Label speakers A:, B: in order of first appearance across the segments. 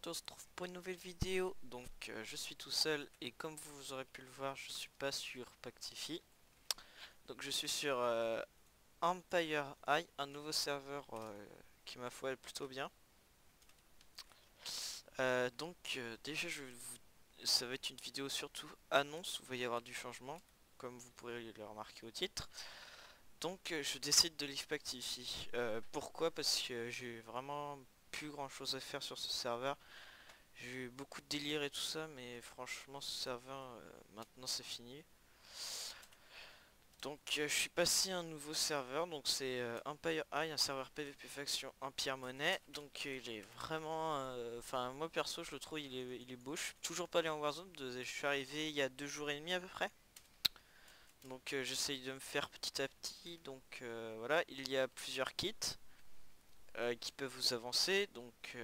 A: on se retrouve pour une nouvelle vidéo. Donc je suis tout seul et comme vous aurez pu le voir, je suis pas sur Pactify. Donc je suis sur Empire High, un nouveau serveur qui ma foi est plutôt bien. Déjà ça va être une vidéo surtout annonce où il va y avoir du changement, comme vous pourrez le remarquer au titre. Donc je décide de leave Pactify. Pourquoi? Parce que j'ai vraiment plus grand chose à faire sur ce serveur. J'ai eu beaucoup de délire et tout ça, mais franchement ce serveur maintenant c'est fini. Donc je suis passé à un nouveau serveur, donc c'est Empire High, un serveur PvP faction Empire Monnaie. Donc il est vraiment, enfin moi perso je le trouve il est beau. Je suis toujours pas allé en Warzone, je suis arrivé il y a 2 jours et demi à peu près. Donc j'essaye de me faire petit à petit. Donc voilà, il y a plusieurs kits qui peuvent vous avancer. Donc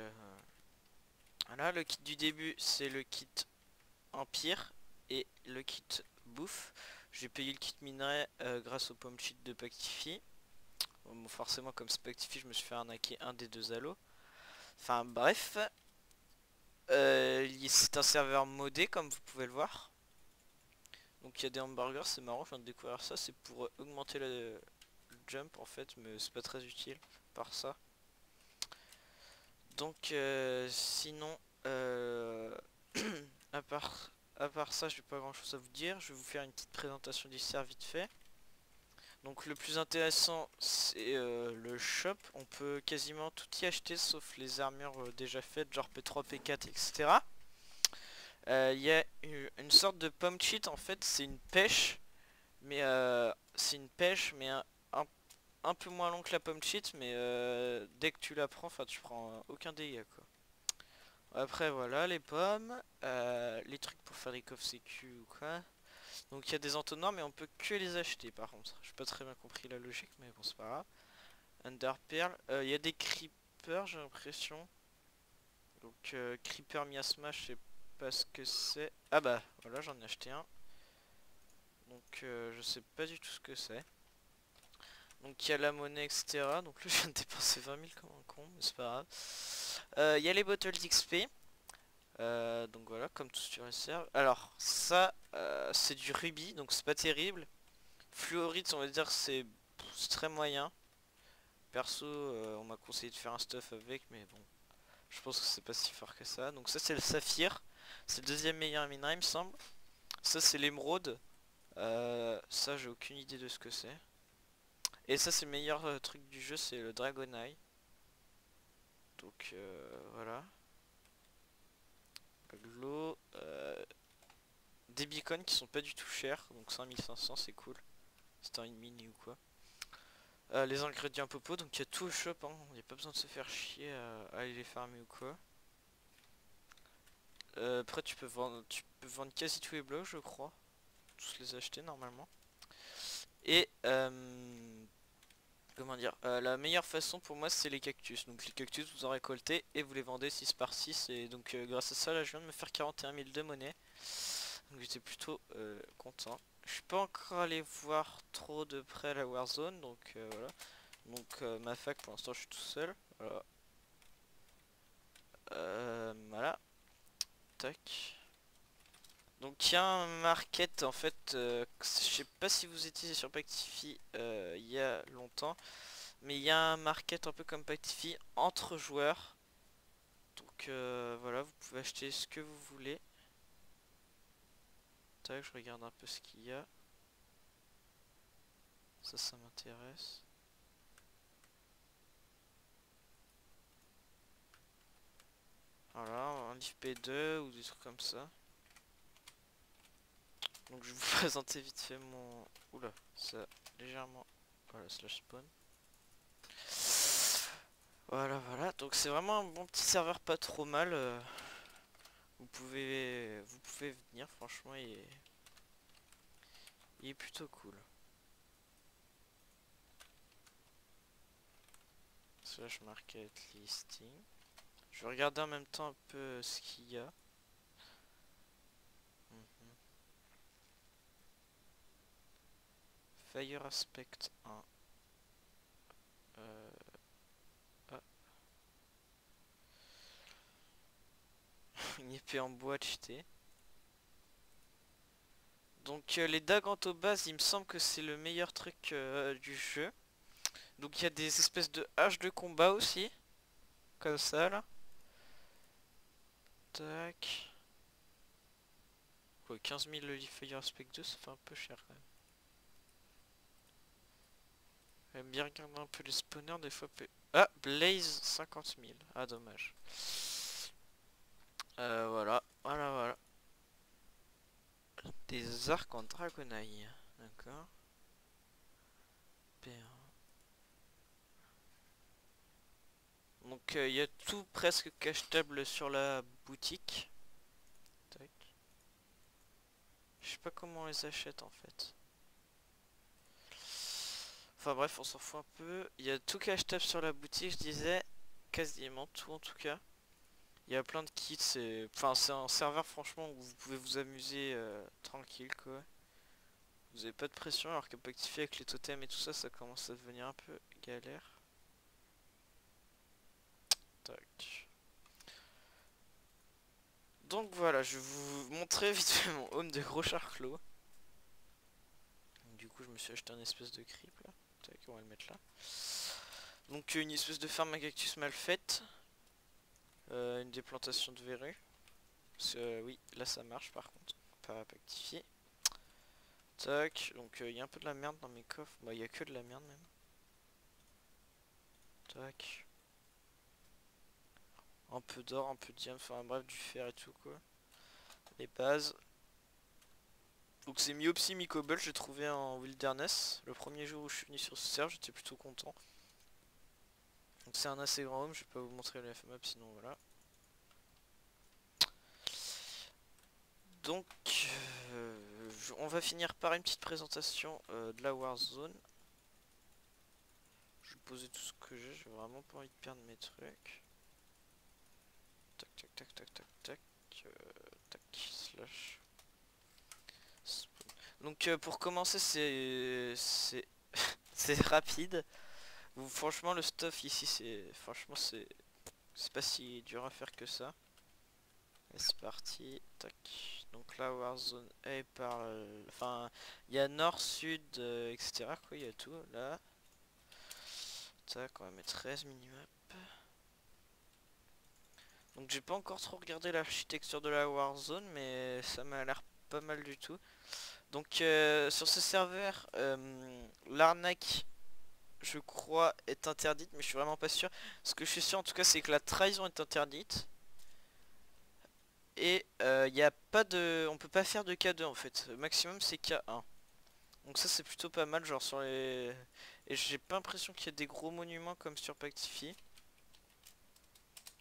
A: voilà, le kit du début c'est le kit Empire et le kit bouffe. J'ai payé le kit minerai grâce au pomme cheat de Pactify. Bon, forcément comme c'est Pactify je me suis fait arnaquer un des deux halos. Enfin bref, c'est un serveur modé comme vous pouvez le voir. Donc il y a des hamburgers, c'est marrant, je viens de découvrir ça, c'est pour augmenter le jump en fait, mais c'est pas très utile par ça. Donc sinon, à part, à part ça, j'ai pas grand chose à vous dire. Je vais vous faire une petite présentation du serveur vite fait. Donc le plus intéressant c'est le shop. On peut quasiment tout y acheter sauf les armures déjà faites, genre P3, P4, etc. Il y a une sorte de pomme cheat en fait, c'est une pêche, mais c'est une pêche mais un peu moins long que la pomme cheat, mais dès que tu la prends, enfin tu prends aucun dégât quoi. Après voilà les pommes, les trucs pour faire des coffres sécu ou quoi. Donc il y a des entonnoirs mais on peut que les acheter par contre. J'ai pas très bien compris la logique mais bon c'est pas grave. Under Pearl, il y a des creepers j'ai l'impression. Donc creeper miasma je sais pas ce que c'est. Ah bah voilà j'en ai acheté un. Donc je sais pas du tout ce que c'est. Donc il y a la monnaie etc. Donc là je viens de dépenser 20 000 comme un con mais c'est pas grave. Il y a les bottles d'XP. Donc voilà, comme tout sur SR. Alors ça, c'est du rubis, donc c'est pas terrible. Fluorite, on va dire c'est très moyen. Perso, on m'a conseillé de faire un stuff avec, mais bon, je pense que c'est pas si fort que ça. Donc ça c'est le saphir, c'est le deuxième meilleur minerai il me semble. Ça c'est l'émeraude. Ça j'ai aucune idée de ce que c'est. Et ça c'est le meilleur truc du jeu, c'est le Dragon Eye. Donc voilà. L'eau, des beacons qui sont pas du tout chers, donc 5500 c'est cool. C'est un mini ou quoi. Les ingrédients popo, donc il y a tout au shop, hein. Il n'y a pas besoin de se faire chier à aller les farmer ou quoi. Après tu peux vendre quasi tous les blocs je crois. Tous les acheter normalement. Et comment dire, la meilleure façon pour moi c'est les cactus. Donc les cactus vous en récoltez et vous les vendez 6 par 6. Et donc grâce à ça là je viens de me faire 41 000 de monnaie. Donc j'étais plutôt content. Je suis pas encore allé voir trop de près la Warzone, donc voilà. Donc ma fac pour l'instant je suis tout seul. Voilà. Voilà. Tac. Donc il y a un market en fait. Je sais pas si vous étiez sur Pactify il y a longtemps. Mais il y a un market un peu comme Pactify entre joueurs. Donc voilà, vous pouvez acheter ce que vous voulez. Tac, je regarde un peu ce qu'il y a. Ça m'intéresse. Voilà, un livre P2 ou des trucs comme ça. Donc je vais vous présenter vite fait mon... Oula, ça légèrement... Voilà, slash spawn. Voilà, voilà. Donc c'est vraiment un bon petit serveur pas trop mal. Vous pouvez venir, franchement, il est plutôt cool. Slash market listing. Je vais regarder en même temps un peu ce qu'il y a. Fire Aspect 1. Ah. une épée en bois cheatée. Donc les dagues en topaz, il me semble que c'est le meilleur truc du jeu. Donc il y a des espèces de haches de combat aussi. Comme ça là. Tac. Quoi, 15 000 le Fire Spec 2, ça fait un peu cher quand même. J'aime bien regarder un peu les spawners des fois. Ah, Blaze 50 000. Ah, dommage. Voilà, voilà. Des arcs en dragonite. D'accord. Bien. Donc il y a tout presque achetable sur la boutique. Tac. Je sais pas comment on les achète en fait. Enfin bref, on s'en fout un peu. Il y a tout achetable sur la boutique, je disais. Quasiment tout en tout cas. Il y a plein de kits, enfin c'est un serveur franchement où vous pouvez vous amuser tranquille quoi. Vous avez pas de pression alors que Pactify avec les totems et tout ça, ça commence à devenir un peu galère. Tac. Donc voilà, je vais vous montrer vite fait mon home de gros charclos. Du coup je me suis acheté un espèce de creep là. Tac, on va le mettre là. Donc une espèce de ferme à cactus mal faite. Une des plantations de verrues. Oui, là ça marche par contre. Pas Pactifier. Tac, donc il y a un peu de la merde dans mes coffres. Bah il y a que de la merde même. Tac. Un peu d'or, un peu de diamant, enfin bref du fer et tout quoi. Les bases. Donc c'est mi-opsi, mi-cobble, j'ai trouvé en wilderness. Le premier jour où je suis venu sur ce serveur, j'étais plutôt content. Donc c'est un assez grand home, je vais pas vous montrer le FMAP sinon voilà. Donc on va finir par une petite présentation de la Warzone. Je vais poser tout ce que j'ai vraiment pas envie de perdre mes trucs. Tac tac tac tac tac tac. Tac slash. Donc pour commencer c'est c'est rapide. Franchement le stuff ici c'est pas si dur à faire que ça. Et c'est parti. Tac. Donc là Warzone est par enfin il y a nord, sud, etc. quoi, il y a tout là. Tac, on va mettre 13 minimap. Donc j'ai pas encore trop regardé l'architecture de la Warzone mais ça m'a l'air pas mal du tout. Donc sur ce serveur l'arnaque je crois est interdite mais je suis vraiment pas sûr. Ce que je suis sûr en tout cas c'est que la trahison est interdite. Et y a pas de. On peut pas faire de K2 en fait. Le maximum c'est K1. Donc ça c'est plutôt pas mal genre sur les. Et j'ai pas l'impression qu'il y ait des gros monuments comme sur Pactify.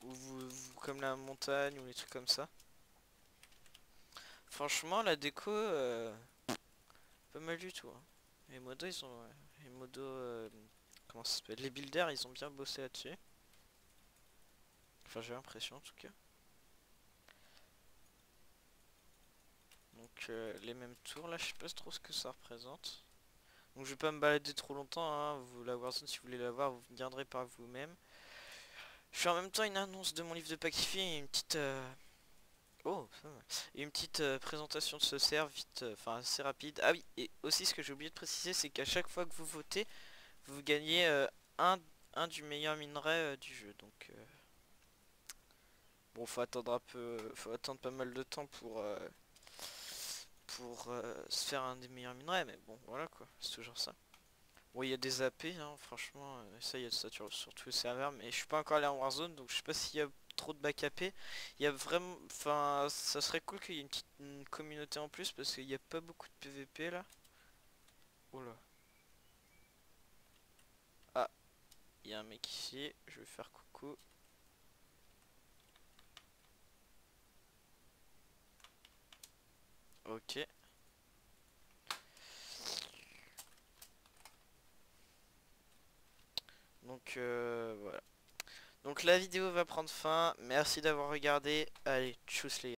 A: Ou comme la montagne ou les trucs comme ça. Franchement la déco pas mal du tout hein. Les modos ils ont. Les modos comment ça s'appelle? Les builders ils ont bien bossé là-dessus. Enfin j'ai l'impression en tout cas. Donc les mêmes tours là je sais pas trop ce que ça représente. Donc je vais pas me balader trop longtemps hein. La Warzone si vous voulez la voir vous viendrez par vous-même. Je fais en même temps une annonce de mon livre de Pactify et une petite oh, et une petite présentation de ce serve vite, enfin assez rapide. Ah oui, et aussi ce que j'ai oublié de préciser c'est qu'à chaque fois que vous votez, vous gagnez un du meilleur minerai du jeu. Donc bon faut attendre un peu, faut attendre pas mal de temps pour se faire un des meilleurs minerais, mais bon voilà quoi, c'est toujours ça. Bon il y a des AP hein, franchement, ça il y a de ça sur tous les serveurs, mais je suis pas encore allé en Warzone donc je sais pas s'il y a trop de back AP. Il y a vraiment, enfin ça serait cool qu'il y ait une petite communauté en plus parce qu'il n'y a pas beaucoup de PVP là. Oh là. Ah, il y a un mec ici, je vais faire coucou. Ok. Donc voilà. Donc la vidéo va prendre fin. Merci d'avoir regardé. Allez, tchuss les gars.